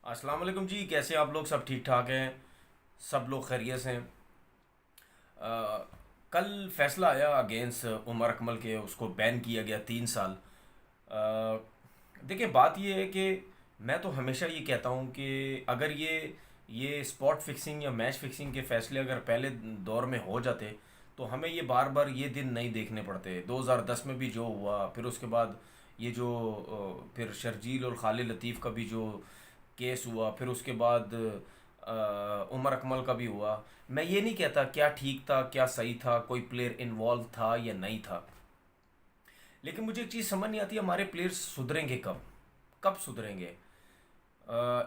السلام علیکم جی، کیسے ہیں آپ لوگ؟ سب ٹھیک ٹھاک ہیں؟ سب لوگ خیریت سے ہیں؟ آ، کل فیصلہ آیا اگینسٹ عمر اکمل کے، اس کو بین کیا گیا 3 سال۔ آ، دیکھیں، بات یہ ہے کہ میں تو ہمیشہ یہ کہتا ہوں کہ اگر یہ اسپاٹ فکسنگ یا میچ فکسنگ کے فیصلے اگر پہلے دور میں ہو جاتے تو ہمیں یہ بار بار یہ دن نہیں دیکھنے پڑتے۔ 2010 میں بھی جو ہوا، پھر اس کے بعد یہ جو پھر شرجیل اور خالد لطیف کا بھی جو کیس ہوا، پھر اس کے بعد عمر اکمل کا بھی ہوا۔ میں یہ نہیں کہتا کیا ٹھیک تھا کیا صحیح تھا، کوئی پلیئر انوالو تھا یا نہیں تھا، لیکن مجھے ایک چیز سمجھ نہیں آتی، ہمارے پلیئرز سدھریں گے کب؟ کب سدھریں گے؟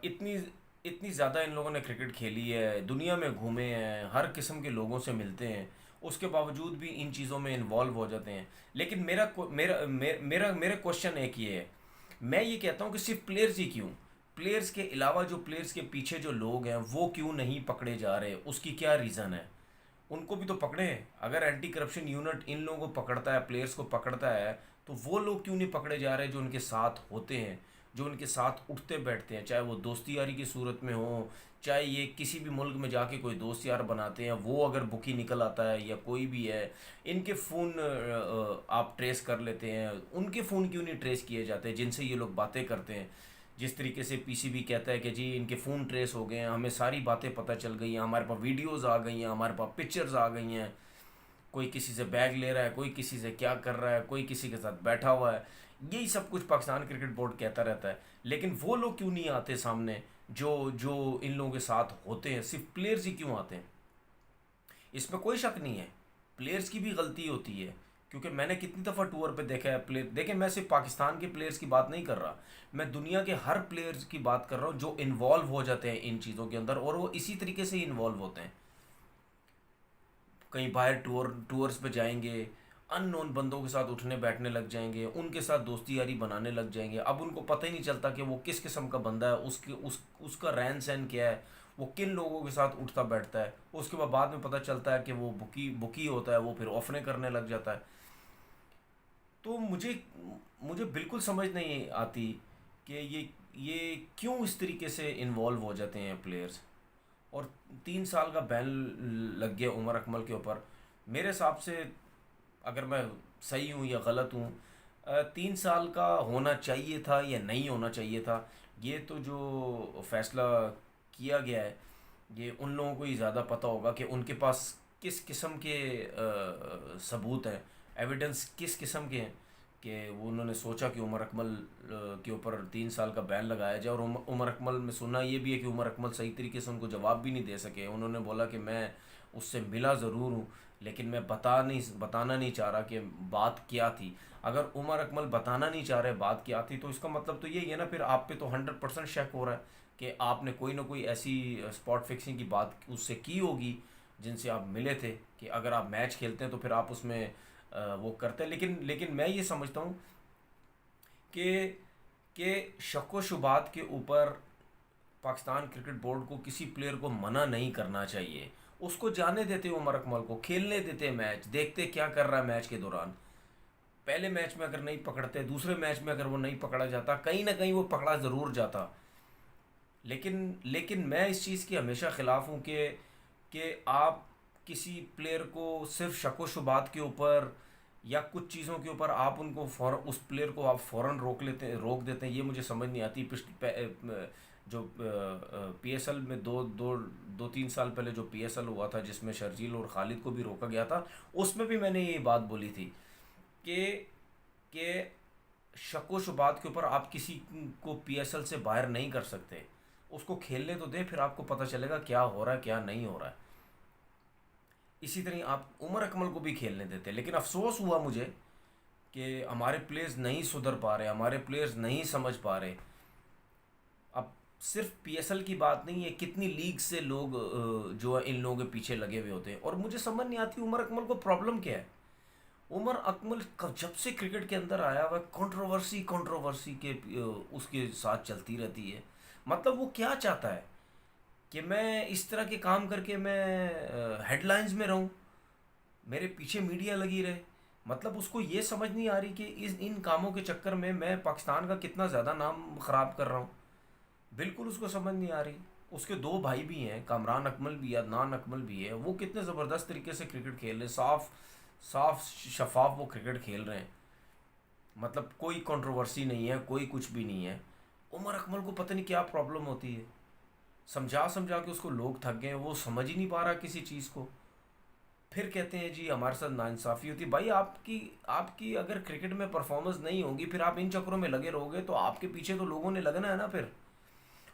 اتنی اتنی زیادہ ان لوگوں نے کرکٹ کھیلی ہے، دنیا میں گھومے ہیں، ہر قسم کے لوگوں سے ملتے ہیں، اس کے باوجود بھی ان چیزوں میں انوالو ہو جاتے ہیں۔ لیکن میرا کوشچن ایک یہ ہے، میں یہ کہتا ہوں کہ صرف پلیئرز ہی کیوں؟ پلیئرز کے علاوہ جو پلیئرز کے پیچھے جو لوگ ہیں وہ کیوں نہیں پکڑے جا رہے؟ اس کی کیا ریزن ہے؟ ان کو بھی تو پکڑے ہیں۔ اگر اینٹی کرپشن یونٹ ان لوگوں کو پکڑتا ہے، پلیئرز کو پکڑتا ہے، تو وہ لوگ کیوں نہیں پکڑے جا رہے جو ان کے ساتھ ہوتے ہیں، جو ان کے ساتھ اٹھتے بیٹھتے ہیں، چاہے وہ دوستی یاری کی صورت میں ہوں، چاہے یہ کسی بھی ملک میں جا کے کوئی دوست یار بناتے ہیں، وہ اگر بکی نکل آتا ہے یا کوئی بھی ہے، ان کے فون آپ ٹریس کر لیتے ہیں، ان کے فون کیوں نہیں ٹریس کیے جاتے جن سے یہ لوگ باتیں کرتے ہیں؟ جس طریقے سے پی سی بی کہتا ہے کہ جی ان کے فون ٹریس ہو گئے ہیں، ہمیں ساری باتیں پتہ چل گئی ہیں، ہمارے پاس ویڈیوز آ گئی ہیں، ہمارے پاس پکچرز آ گئی ہیں، کوئی کسی سے بیگ لے رہا ہے، کوئی کسی سے کیا کر رہا ہے، کوئی کسی کے ساتھ بیٹھا ہوا ہے، یہی سب کچھ پاکستان کرکٹ بورڈ کہتا رہتا ہے۔ لیکن وہ لوگ کیوں نہیں آتے سامنے جو جو ان لوگوں کے ساتھ ہوتے ہیں؟ صرف پلیئرز ہی کیوں آتے ہیں؟ اس میں کوئی شک نہیں ہے، پلیئرز کی بھی غلطی ہوتی ہے، کیونکہ میں نے کتنی دفعہ ٹور پہ دیکھا ہے پلیئر، دیکھیں میں صرف پاکستان کے پلیئرز کی بات نہیں کر رہا، میں دنیا کے ہر پلیئرز کی بات کر رہا ہوں جو انوالو ہو جاتے ہیں ان چیزوں کے اندر، اور وہ اسی طریقے سے انوالو ہوتے ہیں۔ کہیں باہر ٹورز پہ جائیں گے، ان نون بندوں کے ساتھ اٹھنے بیٹھنے لگ جائیں گے، ان کے ساتھ دوستی یاری بنانے لگ جائیں گے، اب ان کو پتہ ہی نہیں چلتا کہ وہ کس قسم کا بندہ ہے، اس کا رہن سہن کیا ہے، وہ کن لوگوں کے ساتھ اٹھتا بیٹھتا ہے، اس کے بعد میں پتہ چلتا ہے کہ وہ بکی ہوتا ہے، وہ پھر اوفریں کرنے لگ جاتا ہے۔ تو مجھے بالکل سمجھ نہیں آتی کہ یہ کیوں اس طریقے سے انوالو ہو جاتے ہیں پلیئرز، اور 3 سال کا بین لگ گیا عمر اکمل کے اوپر۔ میرے حساب سے اگر میں صحیح ہوں یا غلط ہوں، 3 سال کا ہونا چاہیے تھا یا نہیں ہونا چاہیے تھا، یہ تو جو فیصلہ کیا گیا ہے یہ ان لوگوں کو ہی زیادہ پتہ ہوگا کہ ان کے پاس کس قسم کے ثبوت ہیں، ایویڈنس کس قسم کے ہیں کہ وہ انہوں نے سوچا کہ عمر اکمل کے اوپر 3 سال کا بین لگایا جائے۔ اور عمر اکمل میں سننا یہ بھی ہے کہ عمر اکمل صحیح طریقے سے ان کو جواب بھی نہیں دے سکے، انہوں نے بولا کہ میں اس سے ملا ضرور ہوں لیکن میں بتانا نہیں چاہ رہا کہ بات کیا تھی۔ اگر عمر اکمل بتانا نہیں چاہ رہے بات کیا تھی تو اس کا مطلب تو یہی ہے نا، پھر آپ پہ تو 100% شک ہو رہا ہے کہ آپ نے کوئی نہ کوئی ایسی اسپاٹ فکسنگ کی بات اس سے کی ہوگی جن سے آپ ملے تھے، کہ اگر آپ میچ کھیلتے ہیں تو پھر آپ اس میں وہ کرتے ہیں۔ لیکن میں یہ سمجھتا ہوں کہ شک و شبہات کے اوپر پاکستان کرکٹ بورڈ کو کسی پلیئر کو منع نہیں کرنا چاہیے، اس کو جانے دیتے، عمر اکمل کو کھیلنے دیتے، میچ دیکھتے کیا کر رہا ہے میچ کے دوران۔ پہلے میچ میں اگر نہیں پکڑتے، دوسرے میچ میں اگر وہ نہیں پکڑا جاتا، کہیں نہ کہیں وہ پکڑا ضرور جاتا۔ لیکن میں اس چیز کے ہمیشہ خلاف ہوں کہ آپ کسی پلیئر کو صرف شک و شبہات کے اوپر یا کچھ چیزوں کے اوپر آپ ان کو اس پلیئر کو آپ فوراً روک دیتے ہیں، یہ مجھے سمجھ نہیں آتی۔ جو پی ایس ایل میں دو تین سال پہلے جو پی ایس ایل ہوا تھا جس میں شرجیل اور خالد کو بھی روکا گیا تھا، اس میں بھی میں نے یہ بات بولی تھی کہ کہ شک و شبہات کے اوپر آپ کسی کو پی ایس ایل سے باہر نہیں کر سکتے، اس کو کھیلنے تو دیں، پھر آپ کو پتہ چلے گا کیا ہو رہا ہے کیا نہیں ہو رہا ہے۔ اسی طرح آپ عمر اکمل کو بھی کھیلنے دیتے، لیکن افسوس ہوا مجھے کہ ہمارے پلیئرز نہیں سدھر پا رہے، ہمارے پلیئرز نہیں سمجھ پا رہے۔ اب صرف پی ایس ایل کی بات نہیں ہے، کتنی لیگ سے لوگ جو ہے ان لوگوں کے پیچھے لگے ہوئے ہوتے ہیں، اور مجھے سمجھ نہیں آتی عمر اکمل کو پرابلم کیا ہے۔ عمر اکمل جب سے کرکٹ کے اندر آیا ہوا کنٹروورسی کے اس کے ساتھ چلتی رہتی ہے۔ مطلب وہ کیا چاہتا ہے کہ میں اس طرح کے کام کر کے میں ہیڈ لائنز میں رہوں، میرے پیچھے میڈیا لگی رہے؟ مطلب اس کو یہ سمجھ نہیں آ رہی کہ ان کاموں کے چکر میں پاکستان کا کتنا زیادہ نام خراب کر رہا ہوں۔ بالکل اس کو سمجھ نہیں آ رہی. اس کے دو بھائی بھی ہیں، کامران اکمل بھی ہے، عدنان اکمل بھی ہے، وہ کتنے زبردست طریقے سے کرکٹ کھیل رہے ہیں، صاف صاف شفاف وہ کرکٹ کھیل رہے ہیں. مطلب کوئی کنٹروورسی نہیں ہے، کوئی کچھ بھی نہیں ہے. عمر اکمل کو پتہ نہیں کیا پرابلم ہوتی ہے، سمجھا سمجھا کے اس کو لوگ تھک گئے ہیں، وہ سمجھ ہی نہیں پا رہا کسی چیز کو. پھر کہتے ہیں جی ہمارے ساتھ ناانصافی ہوتی ہے. بھائی آپ کی اگر کرکٹ میں پرفارمنس نہیں ہوگی، پھر آپ ان چکروں میں لگے رہو گے تو آپ کے پیچھے تو لوگوں نے لگنا ہے نا. پھر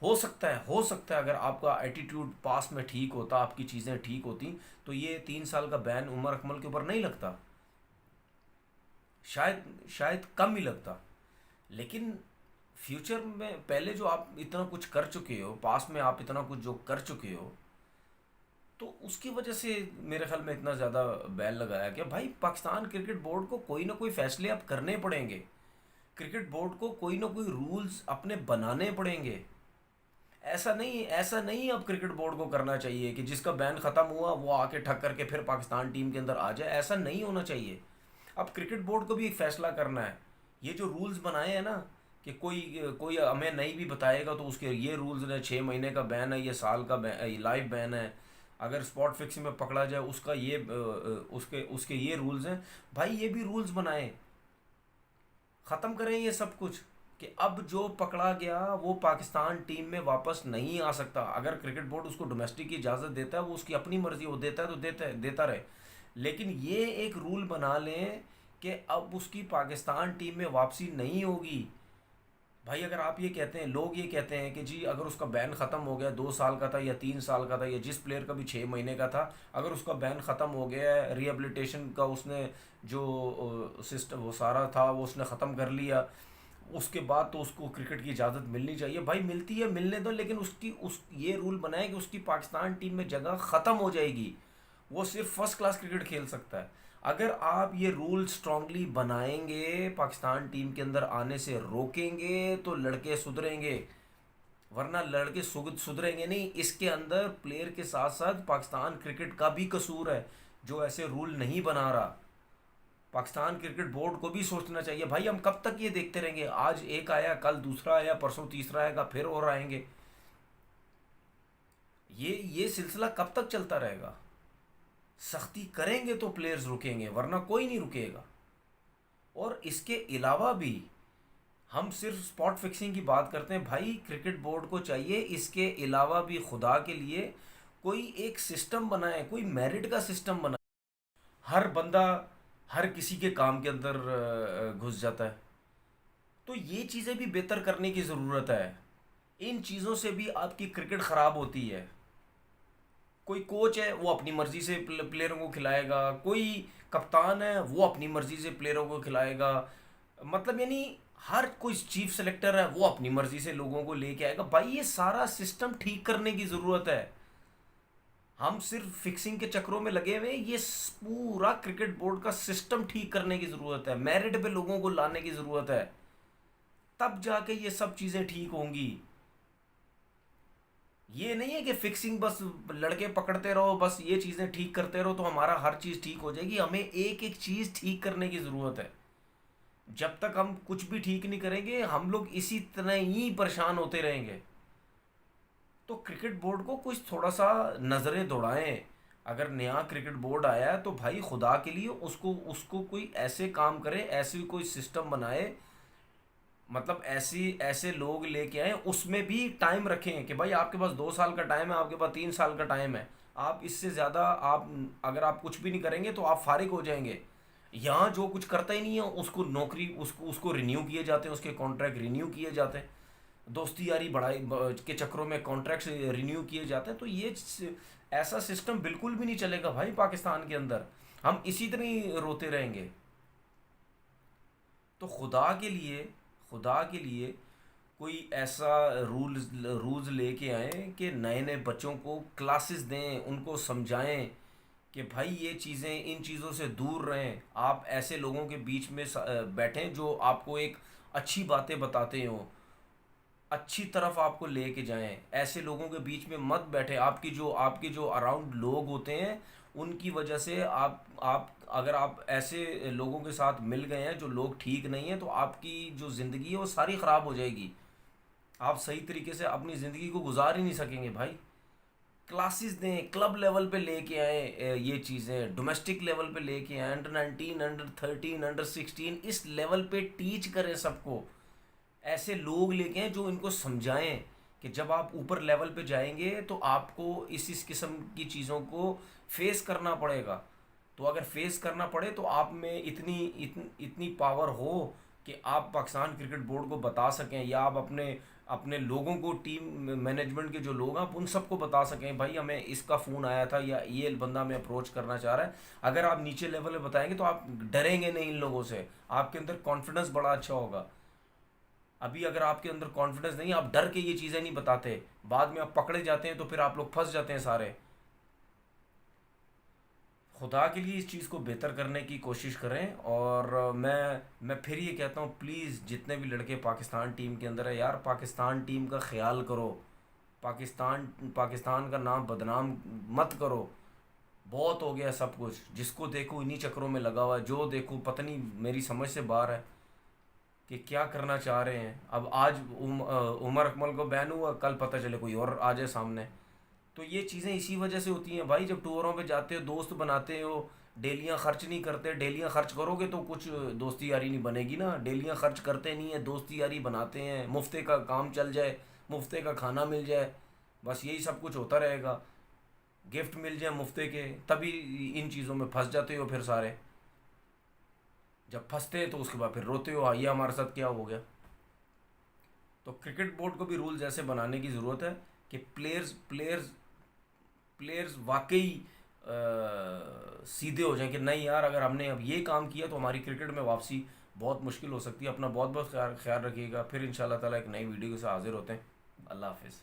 ہو سکتا ہے اگر آپ کا ایٹیٹیوڈ پاس میں ٹھیک ہوتا، آپ کی چیزیں ٹھیک ہوتی، تو یہ 3 سال کا بین عمر اکمل کے اوپر نہیں لگتا، شاید کم ہی لگتا. لیکن فیوچر میں پہلے جو آپ اتنا کچھ کر چکے ہو، پاس میں آپ اتنا کچھ جو کر چکے ہو، تو اس کی وجہ سے میرے خیال میں اتنا زیادہ بیل لگایا کہ بھائی پاکستان کرکٹ بورڈ کو کوئی نہ کوئی فیصلے اب کرنے پڑیں گے. کرکٹ بورڈ کو کوئی نہ کوئی رولز اپنے بنانے پڑیں گے. ایسا نہیں اب کرکٹ بورڈ کو کرنا چاہیے کہ جس کا بین ختم ہوا وہ آ کے ٹھک کر کے پھر پاکستان ٹیم کے اندر آ جائے. ایسا نہیں ہونا چاہیے. اب کرکٹ بورڈ کو بھی ایک فیصلہ کرنا ہے. یہ جو رولز بنائے ہیں نا کہ کوئی ہمیں نہیں بھی بتائے گا تو اس کے یہ رولز ہیں، 6 مہینے کا بین ہے، یہ سال کا لائف بین ہے. اگر اسپاٹ فکسنگ میں پکڑا جائے اس کا یہ اس کے یہ رولز ہیں. بھائی یہ بھی رولز بنائیں، ختم کریں یہ سب کچھ کہ اب جو پکڑا گیا وہ پاکستان ٹیم میں واپس نہیں آ سکتا. اگر کرکٹ بورڈ اس کو ڈومیسٹک کی اجازت دیتا ہے، وہ اس کی اپنی مرضی، وہ دیتا ہے تو دیتا رہے. لیکن یہ ایک رول بنا لیں کہ اب اس کی پاکستان ٹیم میں واپسی نہیں ہوگی. بھائی اگر آپ یہ کہتے ہیں، لوگ یہ کہتے ہیں کہ جی اگر اس کا بین ختم ہو گیا، 2 سال کا تھا یا 3 سال کا تھا، یا جس پلیئر کا بھی 6 مہینے کا تھا، اگر اس کا بین ختم ہو گیا ہے، ری ایبلیٹیشن کا اس نے جو سسٹم وہ سارا تھا وہ اس نے ختم کر لیا، اس کے بعد تو اس کو کرکٹ کی اجازت ملنی چاہیے. بھائی ملتی ہے، ملنے دو، لیکن یہ رول بنائے کہ اس کی پاکستان ٹیم میں جگہ ختم ہو جائے گی. وہ صرف فرسٹ کلاس کرکٹ کھیل سکتا ہے. اگر آپ یہ رول سٹرونگلی بنائیں گے، پاکستان ٹیم کے اندر آنے سے روکیں گے، تو لڑکے سدھریں گے. ورنہ لڑکے سدھریں گے نہیں. اس کے اندر پلیئر کے ساتھ ساتھ پاکستان کرکٹ کا بھی قصور ہے جو ایسے رول نہیں بنا رہا. پاکستان کرکٹ بورڈ کو بھی سوچنا چاہیے. بھائی ہم کب تک یہ دیکھتے رہیں گے؟ آج ایک آیا، کل دوسرا آیا، پرسوں تیسرا آئے گا، پھر اور آئیں گے. یہ سلسلہ کب تک چلتا رہے گا؟ سختی کریں گے تو پلیئرز رکیں گے، ورنہ کوئی نہیں رکے گا. اور اس کے علاوہ بھی ہم صرف اسپاٹ فکسنگ کی بات کرتے ہیں. بھائی کرکٹ بورڈ کو چاہیے اس کے علاوہ بھی خدا کے لیے کوئی ایک سسٹم بنائے، کوئی میرٹ کا سسٹم بنائے. ہر بندہ ہر کسی کے کام کے اندر گھس جاتا ہے. تو یہ چیزیں بھی بہتر کرنے کی ضرورت ہے. ان چیزوں سے بھی آپ کی کرکٹ خراب ہوتی ہے. کوئی کوچ ہے وہ اپنی مرضی سے پلیئروں کو کھلائے گا، کوئی کپتان ہے وہ اپنی مرضی سے پلیئروں کو کھلائے گا. مطلب یعنی ہر کوئی چیف سلیکٹر ہے وہ اپنی مرضی سے لوگوں کو لے کے آئے گا. بھائی یہ سارا سسٹم ٹھیک کرنے کی ضرورت ہے. ہم صرف فکسنگ کے چکروں میں لگے ہوئے. یہ پورا کرکٹ بورڈ کا سسٹم ٹھیک کرنے کی ضرورت ہے. میرٹ پہ لوگوں کو لانے کی ضرورت ہے. تب جا کے یہ سب چیزیں ٹھیک ہوں گی. یہ نہیں ہے کہ فکسنگ بس لڑکے پکڑتے رہو، بس یہ چیزیں ٹھیک کرتے رہو تو ہمارا ہر چیز ٹھیک ہو جائے گی. ہمیں ایک ایک چیز ٹھیک کرنے کی ضرورت ہے. جب تک ہم کچھ بھی ٹھیک نہیں کریں گے ہم لوگ اسی طرح ہی پریشان ہوتے رہیں گے. تو کرکٹ بورڈ کو کچھ تھوڑا سا نظریں دوڑائیں. اگر نیا کرکٹ بورڈ آیا ہے تو بھائی خدا کے لیے اس کو کوئی ایسے کام کرے، ایسی کوئی سسٹم بنائے. مطلب ایسے لوگ لے کے آئیں، اس میں بھی ٹائم رکھیں کہ بھائی آپ کے پاس 2 سال کا ٹائم ہے، آپ کے پاس 3 سال کا ٹائم ہے. آپ اس سے زیادہ اگر آپ کچھ بھی نہیں کریں گے تو آپ فارغ ہو جائیں گے. یہاں جو کچھ کرتا ہی نہیں ہے اس کو نوکری اس کو رینیو کیے جاتے ہیں، اس کے کانٹریکٹ رینیو کیے جاتے ہیں. دوستی یاری بڑھائی کے چکروں میں کانٹریکٹس رینیو کیے جاتے ہیں. تو یہ ایسا سسٹم بالکل بھی نہیں چلے گا بھائی پاکستان کے اندر. ہم اسی طرح ہی روتے رہیں گے. تو خدا کے لیے کوئی ایسا رولز لے کے آئیں کہ نئے نئے بچوں کو کلاسز دیں، ان کو سمجھائیں کہ بھائی یہ چیزیں، ان چیزوں سے دور رہیں. آپ ایسے لوگوں کے بیچ میں بیٹھیں جو آپ کو ایک اچھی باتیں بتاتے ہوں، اچھی طرف آپ کو لے کے جائیں. ایسے لوگوں کے بیچ میں مت بیٹھیں. آپ کے جو اراؤنڈ لوگ ہوتے ہیں ان کی وجہ سے اگر آپ ایسے لوگوں کے ساتھ مل گئے ہیں جو لوگ ٹھیک نہیں ہیں تو آپ کی جو زندگی ہے وہ ساری خراب ہو جائے گی. آپ صحیح طریقے سے اپنی زندگی کو گزار ہی نہیں سکیں گے بھائی. کلاسز دیں, کلب لیول پہ لے کے آئیں, یہ چیزیں ڈومیسٹک لیول پہ لے کے آئیں, انڈر 19, انڈر 13, انڈر 16, اس لیول پہ ٹیچ کریں سب کو. ایسے لوگ لے کے آئیں جو ان کو سمجھائیں کہ جب آپ اوپر لیول پہ جائیں گے تو آپ کو اس قسم کی چیزوں کو فیس کرنا پڑے گا. تو اگر فیس کرنا پڑے تو آپ میں اتنی پاور ہو کہ آپ پاکستان کرکٹ بورڈ کو بتا سکیں, یا آپ اپنے لوگوں کو, ٹیم مینجمنٹ کے جو لوگ ہیں آپ ان سب کو بتا سکیں بھائی ہمیں اس کا فون آیا تھا یا یہ بندہ ہمیں اپروچ کرنا چاہ رہا ہے. اگر آپ نیچے لیول پہ بتائیں گے تو آپ ڈریں گے نہیں ان لوگوں سے, آپ کے اندر کانفیڈنس بڑا اچھا ہوگا. ابھی اگر آپ کے اندر کانفیڈنس نہیں, آپ ڈر کے یہ چیزیں نہیں بتاتے, بعد میں آپ پکڑے جاتے ہیں تو پھر آپ لوگ پھنس جاتے ہیں سارے. خدا کے لیے اس چیز کو بہتر کرنے کی کوشش کریں. اور میں پھر یہ کہتا ہوں, پلیز جتنے بھی لڑکے پاکستان ٹیم کے اندر ہے یار, پاکستان ٹیم کا خیال کرو, پاکستان کا نام بدنام مت کرو. بہت ہو گیا سب کچھ, جس کو دیکھو انہی چکروں میں لگا ہوا ہے, جو دیکھو پتہ نہیں میری سمجھ سے باہر ہے کہ کیا کرنا چاہ رہے ہیں. اب آج عمر اکمل کو بین ہوا, کل پتہ چلے کوئی اور آ جائے سامنے. تو یہ چیزیں اسی وجہ سے ہوتی ہیں بھائی. جب ٹوروں پہ جاتے ہو, دوست بناتے ہو, ڈیلیاں خرچ نہیں کرتے. ڈیلیاں خرچ کرو گے تو کچھ دوستی یاری نہیں بنے گی نا. ڈیلیاں خرچ کرتے نہیں ہیں, دوستی یاری بناتے ہیں, مفتے کا کام چل جائے, مفتے کا کھانا مل جائے, بس یہی سب کچھ ہوتا رہے گا. گفٹ مل جائے مفتے کے, تبھی ان چیزوں میں پھنس جاتے ہو پھر سارے. جب پھنستے ہیں تو اس کے بعد پھر روتے ہو, یہ ہمارے ساتھ کیا ہو گیا. تو کرکٹ بورڈ کو بھی رولز ایسے بنانے کی ضرورت ہے کہ پلیئرز واقعی سیدھے ہو جائیں کہ نہیں یار, اگر ہم نے اب یہ کام کیا تو ہماری کرکٹ میں واپسی بہت مشکل ہو سکتی ہے. اپنا بہت بہت خیال رکھیے گا. پھر انشاءاللہ تعالیٰ ایک نئی ویڈیو کے ساتھ حاضر ہوتے ہیں. اللہ حافظ.